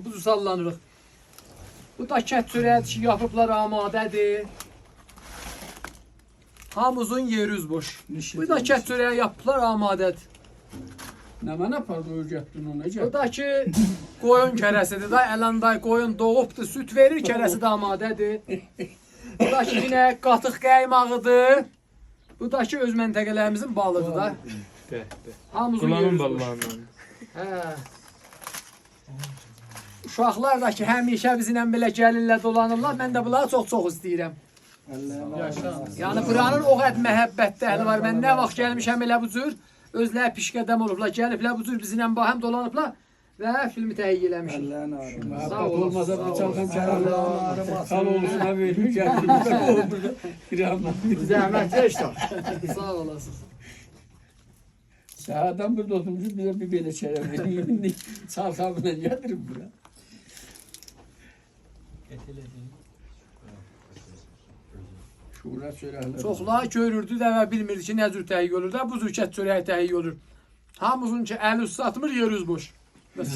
Buzu sallanırıq. Bu da kət çörəyi ki, yapıblar amadədir. Hamımızın yeri üz boş. Bu da kət çörəyi yapıblar amadədir. Nə mənə apardı öyrətdin ona? Bu da ki, qoyun kərəsidir da, əlanday qoyun doğubdur, süt verir, kərəsi də amadədir. Bu da ki, yine qatıq qəymağıdır. Bu da ki, öz məntəqələrimizin balığıdır da. Hamımızın yeri Qulanın üz boş. ballarından. Hə. Uşaqlar da ki, həmişə bizimlə belə gəlirlər, dolanırlar. Mən də bunları çox istəyirəm. Yəni buranın o qədər məhəbbətli əhli var. Mən nə vaxt gəlmişəm elə bu cür, özləri pişqədəm olublar, gəliblər bu cür bizimlə bahəm dolanıblar və filmi təhiyyə eləmişik. Sağ olmasa da çalxam kərəmlər. Sağ olsun ha verir gəldiyimizdə kiramla. Zəhmətli işlər. Sağ olasınız. Sağdan burada oturmuşuz bize bir belə şərəf verir. Çalxamla gətirim bura. Şura çörəklər. Çoxlar görürdü də və bilmirdi ki, nə cür təhiyyə olur da, bu cür kət çörəyi təhiyyə olur. Hamımızın ki, əli üst satmır, yeri üz boş. Bəs.